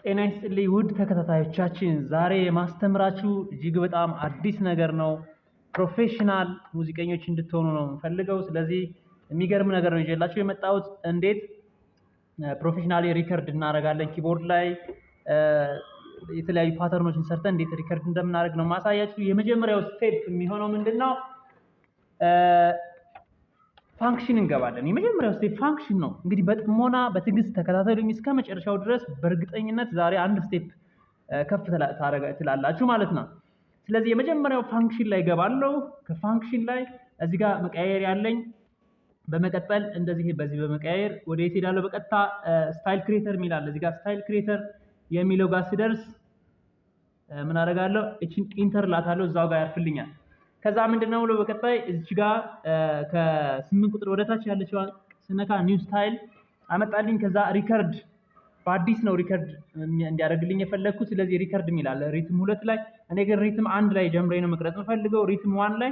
ጤና ይስጥልኝ ውድ ተከታታዮቻችን፣ ዛሬ የማስተምራችሁ እጅግ በጣም አዲስ ነገር ነው። ፕሮፌሽናል ሙዚቀኞች እንድትሆኑ ነው የምፈልገው። ስለዚህ የሚገርም ነገር ነው ይዤላችሁ የመጣሁት። እንዴት ፕሮፌሽናሊ ሪከርድ እናደርጋለን፣ ኪቦርድ ላይ የተለያዩ ፓተርኖችን ሰርተን እንዴት ሪከርድ እንደምናደርግ ነው ማሳያችሁ። የመጀመሪያው ስቴፕ የሚሆነው ምንድነው? ፋንክሽን እንገባለን። የመጀመሪያው ስቴፕ ፋንክሽን ነው። እንግዲህ በጥሞና በትዕግስት ተከታተሉኝ እስከ መጨረሻው ድረስ። በእርግጠኝነት ዛሬ አንድ ስቴፕ ከፍ ትላላችሁ ማለት ነው። ስለዚህ የመጀመሪያው ፋንክሽን ላይ ገባለሁ። ከፋንክሽን ላይ እዚህ ጋር መቀያየር ያለኝ፣ በመቀጠል እንደዚህ በዚህ በመቀያየር ወደ የት ሄዳለሁ? በቀጥታ ስታይል ክሬተር የሚላል እዚህ ጋር ስታይል ክሬተር የሚለው ጋር ስደርስ ምን አደርጋለሁ? እቺን ኢንተር ላታለሁ፣ እዛው ጋር ያርፍልኛል። ከዛ ምንድነው ብሎ በቀጣይ እዚህ ጋር ከ8 ቁጥር ወደታች ያለችው ስነካ ኒው ስታይል አመጣልኝ። ከዛ ሪከርድ በአዲስ ነው ሪከርድ እንዲያደርግልኝ የፈለኩት። ስለዚህ ሪከርድ የሚላል ሪትም 2 ላይ፣ እኔ ግን ሪትም 1 ላይ ጀምሬ ነው መቅረጽ የምፈልገው። ሪትም 1 ላይ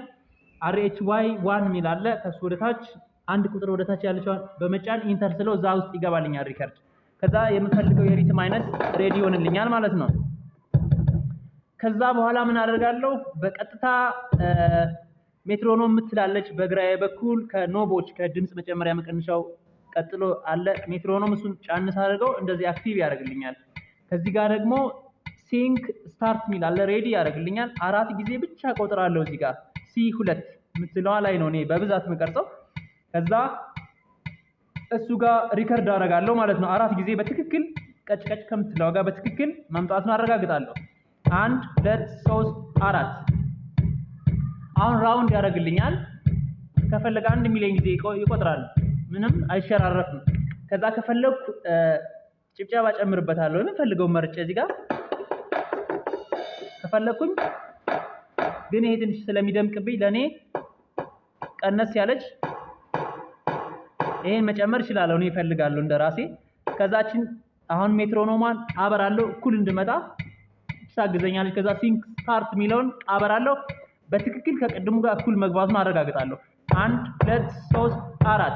RHY 1 የሚላል ከሱ ወደታች 1 ቁጥር ወደታች ያለችው በመጫን ኢንተር ስለው እዛ ውስጥ ይገባልኛል ሪከርድ። ከዛ የምፈልገው የሪትም አይነት ሬዲ ይሆንልኛል ማለት ነው። ከዛ በኋላ ምን አደርጋለሁ? በቀጥታ ሜትሮኖም የምትላለች በግራዬ በኩል ከኖቦች ከድምጽ መጨመሪያ መቀነሻው ቀጥሎ አለ ሜትሮኖም። እሱን ጫንስ አድርገው እንደዚህ አክቲቭ ያደርግልኛል። ከዚህ ጋር ደግሞ ሲንክ ስታርት ሚል አለ ሬዲ ያደርግልኛል። 4 ጊዜ ብቻ ቆጥራለሁ። እዚህ ጋር C2 የምትለዋ ላይ ነው እኔ በብዛት የምቀርጸው። ከዛ እሱ ጋር ሪከርድ አደርጋለሁ ማለት ነው። 4 ጊዜ በትክክል ቀጭቀጭ ከምትለዋ ጋር በትክክል መምጣቱን አረጋግጣለሁ። 1 2 3 4 አሁን ራውንድ ያደርግልኛል። ከፈለገ 1 ሚሊዮን ጊዜ ይቆጥራል፣ ምንም አይሸራረፍም። ከዛ ከፈለኩ ጭብጨባ ጨምርበታለሁ። የምፈልገው መርጬ እዚህ ጋር ከፈለኩኝ፣ ግን ይሄ ትንሽ ስለሚደምቅብኝ ለኔ ቀነስ ያለች ይሄን መጨመር እችላለሁ። እኔ እፈልጋለሁ እንደራሴ። ከዛችን አሁን ሜትሮኖማን አበራለሁ እኩል እንድመጣ ታግዘኛለች። ከዛ ሲንክ ስታርት ሚለውን አበራለሁ። በትክክል ከቀድሙ ጋር እኩል መግባቱን አረጋግጣለሁ። 1 2 3 4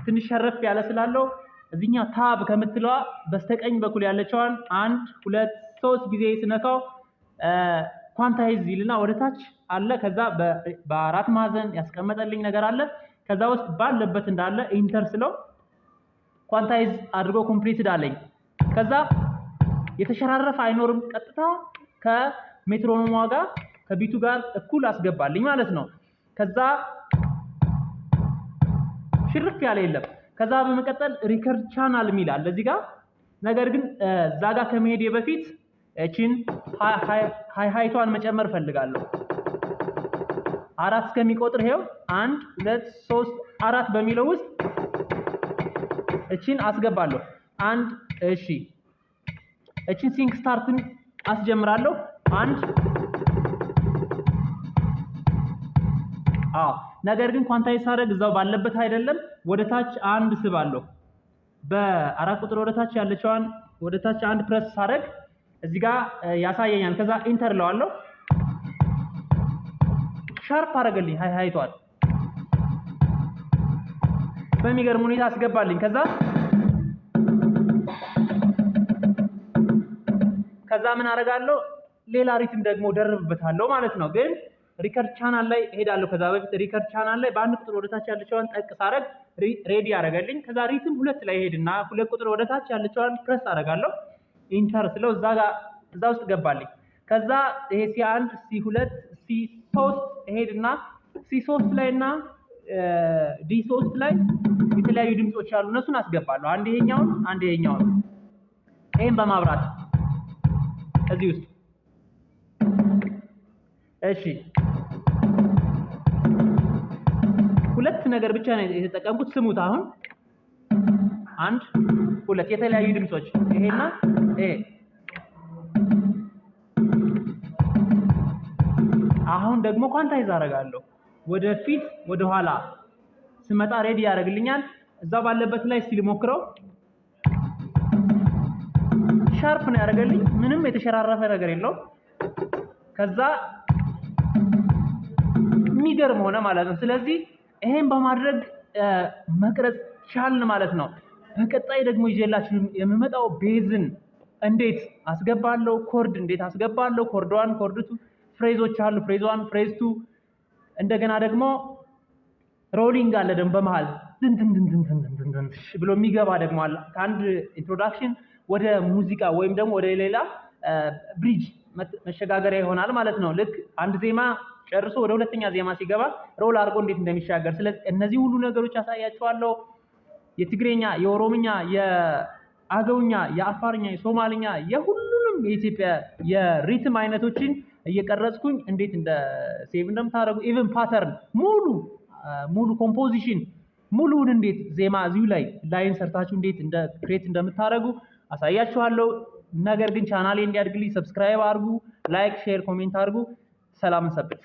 ትንሽ ሸረፍ ያለ ስላለው እዚህኛ ታብ ከምትለዋ በስተቀኝ በኩል ያለችዋን 1 2 3 ጊዜ ስነካው ኳንታይዝ ይልና ወደታች አለ። ከዛ በአራት ማዕዘን ያስቀመጠልኝ ነገር አለ። ከዛ ውስጥ ባለበት እንዳለ ኢንተር ስለው ኳንታይዝ አድርጎ ኮምፕሊትድ አለኝ። ከዛ የተሸራረፈ አይኖርም። ቀጥታ ከሜትሮኖሟ ጋር ከቢቱ ጋር እኩል አስገባልኝ ማለት ነው። ከዛ ሽርፍ ያለ የለም። ከዛ በመቀጠል ሪከርድ ቻናል የሚል አለ እዚህ ጋር። ነገር ግን እዛ ጋር ከመሄድ በፊት እቺን ሃይቷን መጨመር ፈልጋለሁ። 4 እስከሚቆጥር ይሄው 1 2 3 4 በሚለው ውስጥ እቺን አስገባለሁ። 1 እሺ፣ እቺን ሲንክ ስታርትን አስጀምራለሁ። 1 ነገር ግን ኳንታይዝ ሳደርግ እዛው ባለበት አይደለም፣ ወደታች 1 ስባለሁ። በ4 ቁጥር ወደታች ያለችዋን ወደታች 1 ፕረስ ሳደርግ እዚህ ጋር ያሳየኛል። ከዛ ኢንተር ለዋለሁ። ሻርፕ አደረገልኝ ሃይቷን በሚገርም ሁኔታ አስገባልኝ። ከዛ ምን አደርጋለሁ? ሌላ ሪትም ደግሞ ደርብበታለሁ ማለት ነው። ግን ሪከርድ ቻናል ላይ ሄዳለሁ። ከዛ በፊት ሪከርድ ቻናል ላይ በ1 ቁጥር ወደታች ያለችዋን ጠቅ ሳደርግ ሬዲ ያደርገልኝ። ከዛ ሪትም 2 ላይ ሄድና 2 ቁጥር ወደታች ያለችዋን ፕረስ አደርጋለሁ። ኢንተር ስለው እዛ ውስጥ ገባልኝ። ከዛ ይሄ C1 C2 C3 ሄድና C3 ላይ እና D3 ላይ የተለያዩ ድምጾች አሉ። እነሱን አስገባለሁ። አንድ ይሄኛውን አንድ ይሄኛውን ይሄን በማብራት እዚህ ውስጥ እሺ፣ 2 ነገር ብቻ ነው የተጠቀምኩት። ስሙት። አሁን 1 2 የተለያዩ ድምጾች ይሄና ይሄ። አሁን ደግሞ ኳንታይዝ አደርጋለሁ። ወደፊት ወደ ኋላ ስመጣ ሬዲ ያደርግልኛል። እዛው ባለበት ላይ እስቲ ልሞክረው። ሻርፕ ነው ያደርገልኝ፣ ምንም የተሸራረፈ ነገር የለውም። ከዛ የሚገርም ሆነ ማለት ነው። ስለዚህ ይሄን በማድረግ መቅረጽ ቻልን ማለት ነው። በቀጣይ ደግሞ ይዤላችሁ የምመጣው ቤዝን እንዴት አስገባለሁ፣ ኮርድ እንዴት አስገባለሁ፣ ኮርድ 1 ኮርድ 2 ፍሬዞች አሉ፣ ፍሬዝ 1 ፍሬዝ 2 እንደገና ደግሞ ሮሊንግ አለ ደግሞ በመሃል ብሎ የሚገባ ደግሞ አለ። ከአንድ ኢንትሮዳክሽን ወደ ሙዚቃ ወይም ደግሞ ወደ ሌላ ብሪጅ መሸጋገሪያ ይሆናል ማለት ነው። ልክ አንድ ዜማ ጨርሶ ወደ ሁለተኛ ዜማ ሲገባ ሮል አድርጎ እንዴት እንደሚሻገር። ስለዚህ እነዚህ ሁሉ ነገሮች አሳያችኋለሁ። የትግሬኛ፣ የኦሮምኛ፣ የአገውኛ፣ የአፋርኛ፣ የሶማሊኛ የሁሉንም የኢትዮጵያ የሪትም አይነቶችን እየቀረጽኩኝ እንዴት እንደ ሴቭ እንደምታደርጉ ኢቭን ፓተርን ሙሉ ኮምፖዚሽን ሙሉውን እንዴት ዜማ እዚሁ ላይ ላይን ሰርታችሁ እንዴት እንደ ክሬት እንደምታደርጉ አሳያችኋለሁ። ነገር ግን ቻናሌ እንዲያድግልኝ ሰብስክራይብ አድርጉ፣ ላይክ፣ ሼር፣ ኮሜንት አድርጉ። ሰላም ሰብት